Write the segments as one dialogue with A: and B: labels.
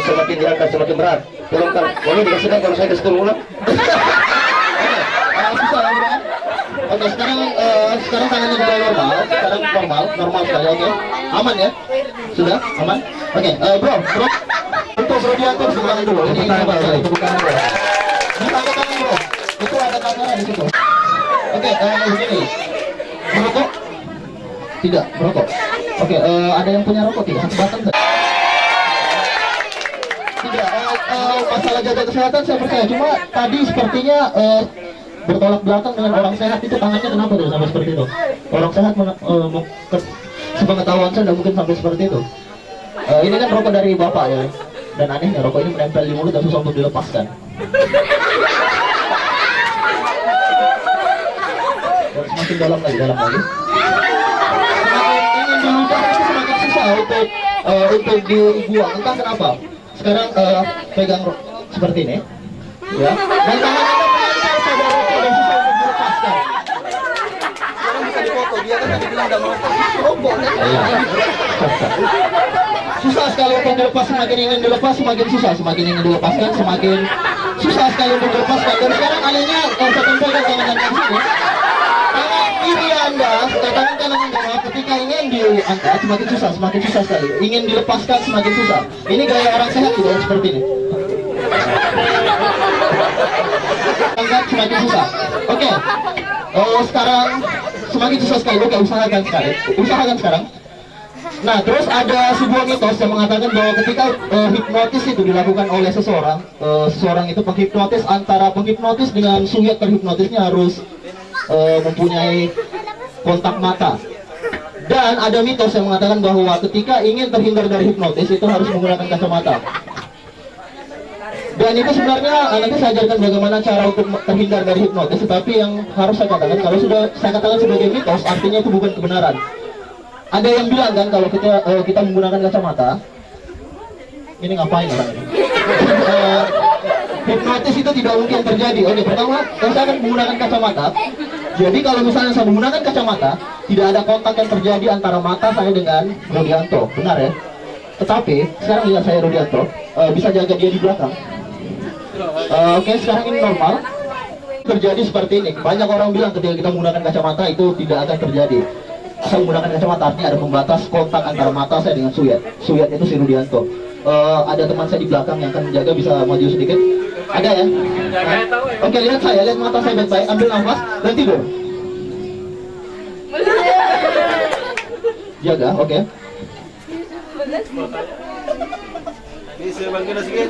A: semakin diangkat semakin berat. Tolong kalau boleh dikasihkan kalau saya ke sekolah ulang.
B: Susah ya bro. Oke, sekarang tangannya sudah normal, sekarang normal sekali, oke. Aman ya? Sudah aman? Oke, bro, untuk Rodianto sebelah dulu. Ini coba sekali, tepuk tangan bro. Dipakai tangan bro. Itu ada kamera di situ. Oke, ini merokok? Tidak, merokok. Oke, ada yang punya rokok tidak? Satu batang tidak? Tidak, masalah jaga kesehatan saya percaya. Cuma tadi sepertinya bertolak belakang dengan orang sehat itu, tangannya kenapa tuh sampai seperti itu? Orang sehat sepengetahuan saya tidak mungkin sampai seperti itu. Ini kan rokok dari bapak ya, dan anehnya rokok ini menempel di mulut dan susah untuk dilepaskan. Dan semakin dalam lagi. Semakin ingin diludah itu semakin susah untuk dibuang. Entah kenapa. Sekarang pegang seperti ini, ya. Dan tangannya pada rokok dan susah untuk dilepaskan. Sekarang bisa dipoto, dia kan tadi bilang udah mau rokok kan? Susah sekali untuk dilepas, semakin ingin dilepas semakin susah, semakin ingin dilepaskan semakin susah sekali untuk dilepaskan. Dan sekarang alihnya saya tempelkan tangan kanan sini. Tangan kiri Anda, tangan kanan Anda ketika ingin diangkat semakin susah sekali. Ingin dilepaskan semakin susah. Ini gaya orang sehat tidak seperti ini. Angkat semakin susah. Oke. Sekarang semakin susah sekali. Oke, usahakan sekarang. Nah, terus ada sebuah mitos yang mengatakan bahwa ketika hipnotis itu dilakukan oleh seseorang itu penghipnotis, antara penghipnotis dengan subjek terhipnotisnya harus mempunyai kontak mata. Dan ada mitos yang mengatakan bahwa ketika ingin terhindar dari hipnotis itu harus menggunakan kacamata. Dan itu sebenarnya nanti saya ajarkan bagaimana cara untuk terhindar dari hipnotis. Tetapi yang harus saya katakan, kalau sudah saya katakan sebagai mitos, artinya itu bukan kebenaran. Ada yang bilang kan kalau kita menggunakan kacamata, ini ngapain orang ini? Hipnotis itu tidak mungkin terjadi. Oke, pertama saya akan menggunakan kacamata. Jadi kalau misalnya saya menggunakan kacamata, tidak ada kontak yang terjadi antara mata saya dengan Rodianto, benar ya? Tetapi sekarang lihat saya Rodianto, bisa jaga dia di belakang. Oke, sekarang ini normal. Terjadi seperti ini. Banyak orang bilang ketika kita menggunakan kacamata itu tidak akan terjadi. Saya menggunakan kacamata artinya ada pembatas kontak antara mata saya dengan Suyat. Suyat itu si Rodianto. Ada teman saya di belakang yang akan menjaga, bisa maju sedikit. Ada ya? Oke, lihat mata saya baik-baik. Ambil nafas dan tidur. Jaga, oke.
C: Bisa bantu sedikit.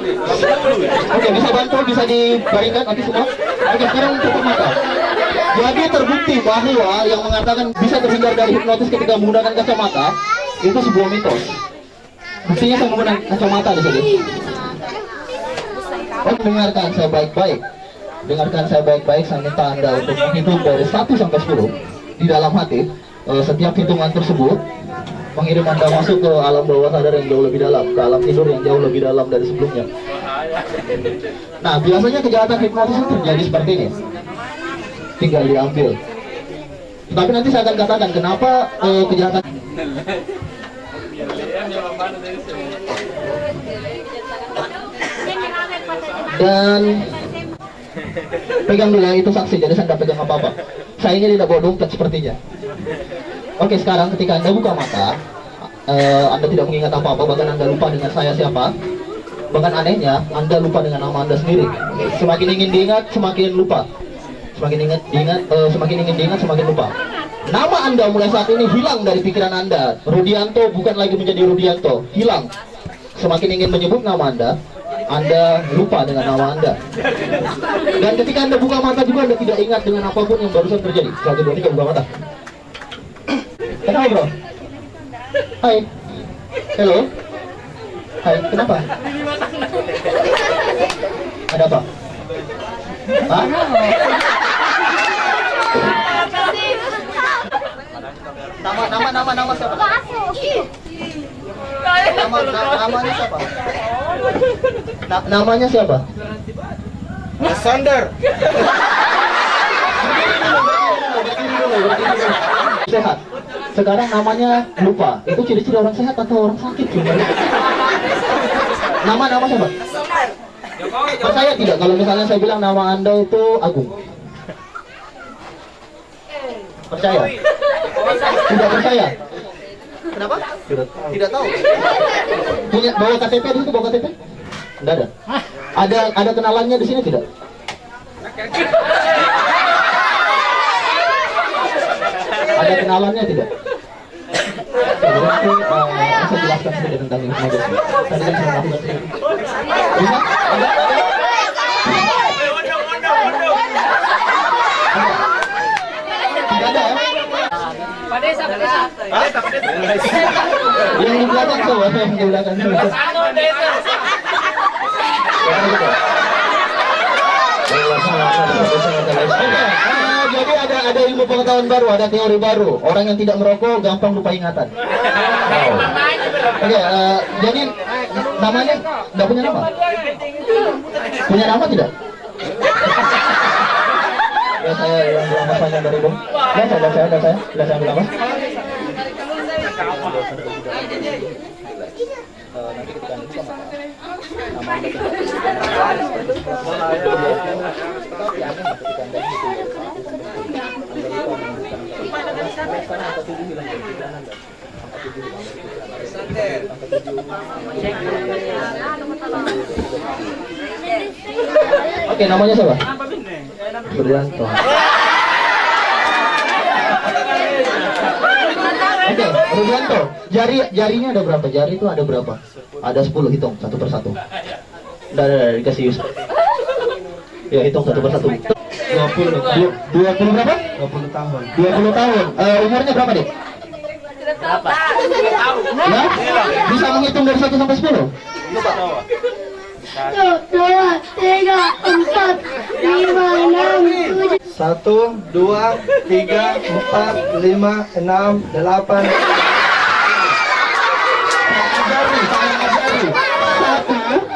B: Oke, bisa bantu, bisa dibaringkan. Oke, semua. Oke, sekarang tutup mata. Jadi terbukti bahwa yang mengatakan bisa terhindar dari hipnotis ketika menggunakan kacamata itu sebuah mitos. Buktinya saya menggunakan kacamata di sini. Dengarkan saya baik-baik. Saya minta Anda untuk menghitung dari 1 sampai 10 di dalam hati. Setiap hitungan tersebut mengirim Anda masuk ke alam bawah sadar yang jauh lebih dalam, ke alam tidur yang jauh lebih dalam dari sebelumnya. Nah, biasanya kejahatan hipnotis itu terjadi seperti ini. Tinggal diambil. Tapi nanti saya akan katakan kenapa kejahatan. Dan pegang dulu ya, itu saksi, jadi saya tidak pegang apa-apa. Saya ini tidak bawa dompet sepertinya. Oke, sekarang ketika Anda buka mata, Anda tidak mengingat apa-apa, bahkan Anda lupa dengan saya siapa. Bahkan anehnya, Anda lupa dengan nama Anda sendiri. Semakin ingin diingat, semakin lupa. Semakin ingin diingat, semakin lupa. Nama Anda mulai saat ini hilang dari pikiran Anda. Rodianto bukan lagi menjadi Rodianto, hilang. Semakin ingin menyebut nama Anda lupa dengan nama Anda. Dan ketika Anda buka mata juga, Anda tidak ingat dengan apapun yang barusan terjadi. 1, 2, 3, buka mata. Kenapa bro? Hai. Hello. Hai, kenapa? Ada apa? Hah? Nama siapa? Namanya siapa? Namanya siapa?
C: Sander.
B: Sehat. Sekarang namanya lupa. Itu ciri-ciri orang sehat atau orang sakit sebenarnya? Nama siapa? Percaya tidak kalau misalnya saya bilang nama Anda itu Agung? Percaya? Tidak percaya? Kenapa? Tidak tahu. Punya bawa KTP di situ, bawa KTP? Tidak ada. Ada kenalannya di sini tidak? Ada kenalannya tidak? Berarti saya jelaskan sedikit tentang ini. Tadi kan saya melakukan ini. Bisa? Ada? Tidak ada ya? Yang di belakang tuh, yang di belakang tuh. Jadi ada ilmu pengetahuan baru, ada teori baru. Orang yang tidak merokok gampang lupa ingatan. Oke, jadi namanya nggak punya nama? Punya nama tidak? Ya saya yang berapa panjang dari Bung. Udah saya berapa? Nanti ketika buka maka nama Anda tapi aneh ketika Anda Oke, namanya siapa? Supriyanto. Oke, Rubianto, jarinya ada berapa? Jari itu ada berapa? Ada 10, hitung satu persatu. Udah dikasih Yus. Ya, hitung satu persatu. 20 berapa?
C: 20 tahun.
B: 20 tahun. Umurnya berapa, Dek?
D: Berapa?
B: Ya? Bisa menghitung dari 1 sampai 10? Coba.
D: 1, 2, 3, 4, 5, 6, 7.
C: 1, 2, 3, 4, 5, 6, 8.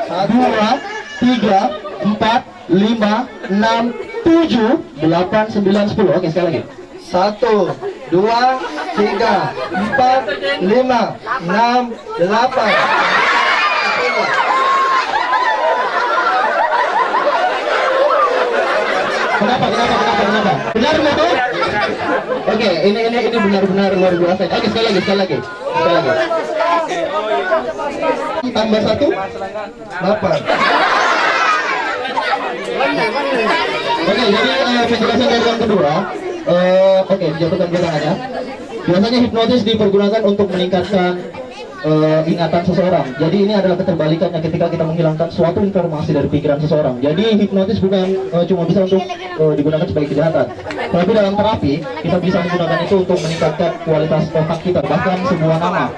B: Satu, 2, 3, 4, 5, 6, 7, 8, 9, 10. Oke, sekali lagi.
C: 1, 2, 3, 4, 5, 6, 8.
B: Kenapa? Benar betul? Oke, ini benar-benar luar biasa. Oke, sekali lagi. Tambah 1, 8. Oke, jadi penjelasan dari yang kedua. Oke, jatuhkan tangannya. Biasanya hipnotis dipergunakan untuk meningkatkan ingatan seseorang. Jadi ini adalah keterbalikannya ketika kita menghilangkan suatu informasi dari pikiran seseorang. Jadi hipnotis bukan cuma bisa untuk digunakan sebagai kejahatan, tapi dalam terapi kita bisa menggunakan itu untuk meningkatkan kualitas otak kita, bahkan sebuah nama.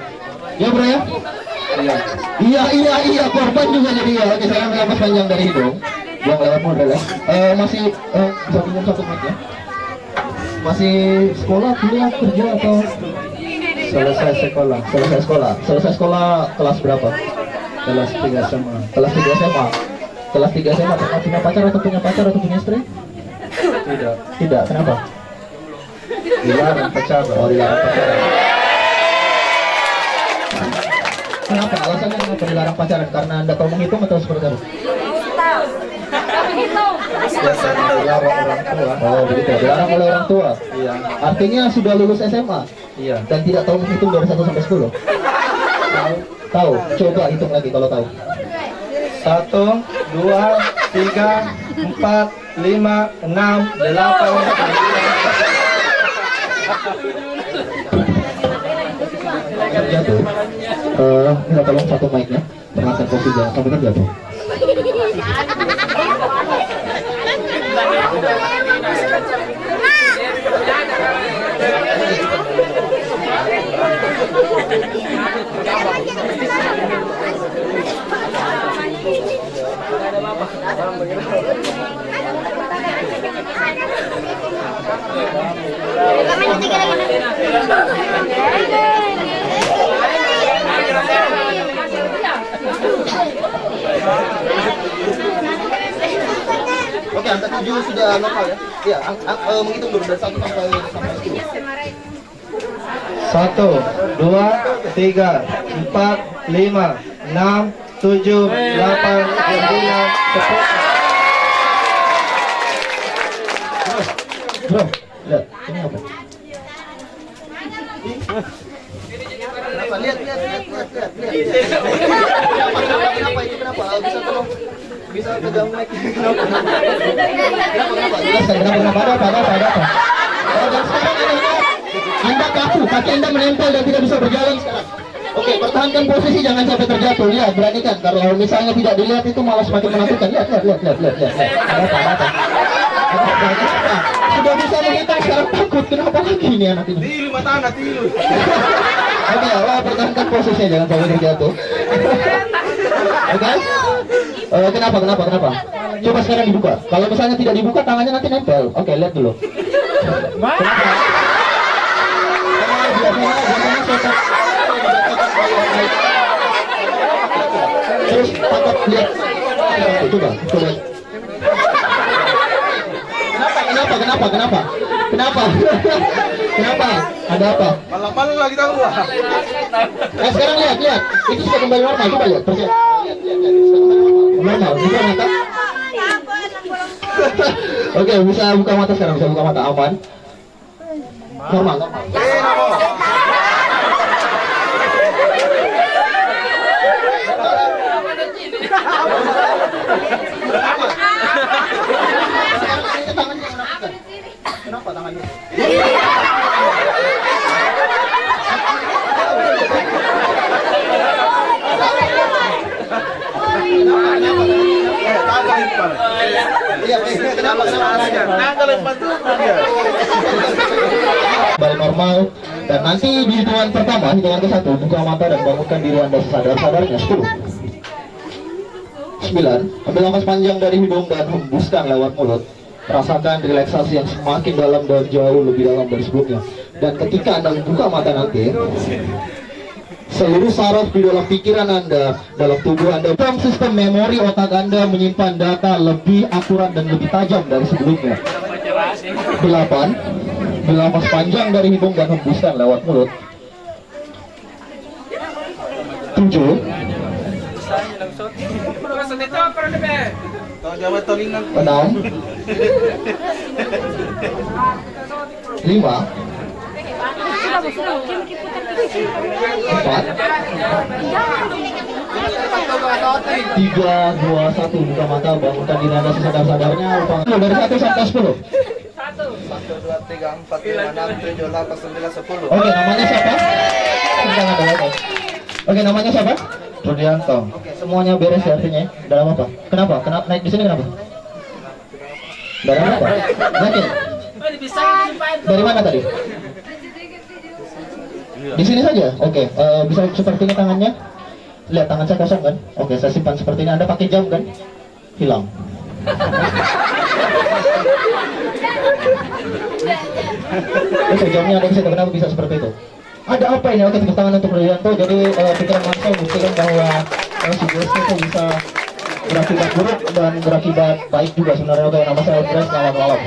B: Ya bro ya? Iya, korban juga jadi ya. Oke, saya melepas panjang dari hidung. Yang lewat model ya. Masih bisa pinjam satu mic ya? Masih sekolah, kuliah, kerja atau? Selesai sekolah kelas berapa? Kelas 3 SMA. Kelas 3 SMA pernah punya pacar atau punya istri? Tidak. Kenapa? Dilarang pacaran. Oh, dilarang pacaran. Kenapa? Alasannya kenapa dilarang pacaran? Karena Anda tahu menghitung atau seperti apa? Dilarang orang tua. Oh, begitu. Dilarang oleh orang tua. Iya. Artinya sudah lulus SMA. Iya. Dan tidak tahu menghitung dari 1 sampai 10. Tahu. Coba hitung lagi kalau tahu.
C: 1, 2, 3, 4, 5, 6, 8.
B: Jatuh. Minta tolong satu mic-nya. Perhatikan kopi jangan sampai kan jatuh. Oke, angka 7 sudah lokal ya? Iya, menghitung dulu dari 1 sampai 10.
C: 1, 2, 3, 4, 5, 6, 7, 8, 9, 10.
B: Bro, lihat, ini apa?
C: Bisa pegang mic.
B: Kenapa? Ada apa? Dan sekarang Anda kaku, kaki Anda menempel dan tidak bisa berjalan sekarang. Oke, pertahankan posisi, jangan sampai terjatuh. Lihat, beranikan. Kalau misalnya tidak dilihat itu malah semakin menakutkan. Lihat. Apa? Sudah bisa menghitung, sekarang takut. Kenapa lagi ini anak ini?
C: Tilu mata anak tilu.
B: Oke, pertahankan posisinya, jangan sampai terjatuh. Oke? Kenapa? Coba sekarang dibuka. Kalau misalnya tidak dibuka, tangannya nanti nempel. Oke, lihat dulu. Kenapa? Biasanya setan. Terus takut lihat. Coba. Kenapa? Ada apa?
C: Malam-malam lagi tahu.
B: Sekarang lihat. Itu sudah kembali normal. Coba lihat. Lihat. Normal. Buka mata. Oke, bisa buka mata sekarang. Bisa buka mata. Aman. Normal. Kenapa tangannya? Balik normal. Dan nanti di hitungan pertama, hitungan ke-1, buka mata dan bangunkan diri Anda sesadar-sadarnya. 10, 9, ambil nafas panjang dari hidung dan hembuskan lewat mulut. Rasakan relaksasi yang semakin dalam dan jauh lebih dalam dari sebelumnya. Dan ketika Anda membuka mata nanti, seluruh saraf di dalam pikiran Anda, dalam tubuh Anda, dalam sistem memori otak Anda menyimpan data lebih akurat dan lebih tajam dari sebelumnya. 8, ambil nafas panjang dari hidung dan hembuskan lewat mulut. 7, 6, 5, 4, 3, 2, 1, buka mata, bangunkan diri Anda sesadar-sadarnya. Dari 1 sampai 10.
C: 1, 2, 3, 4, 5, 6, 7, 8, 9, 10.
B: Oke, namanya siapa? Oke, namanya siapa?
C: Rudianto.
B: Oke, semuanya beres ya artinya. Dalam apa? Kenapa naik di sini kenapa? Dalam apa? Yakin? Dari mana tadi? Di sini saja. Oke, bisa seperti ini tangannya. Lihat tangan saya kosong kan? Oke, saya simpan seperti ini. Anda pakai jam kan? Hilang. Oke, jamnya ada di situ. Kenapa bisa seperti itu? Ada apa ini? Oke, tepuk tangan untuk Rudianto. Jadi pikiran Marcel buktikan bahwa sugesti itu bisa berakibat buruk dan berakibat baik juga sebenarnya. Oke, nama saya Andres, selamat malam.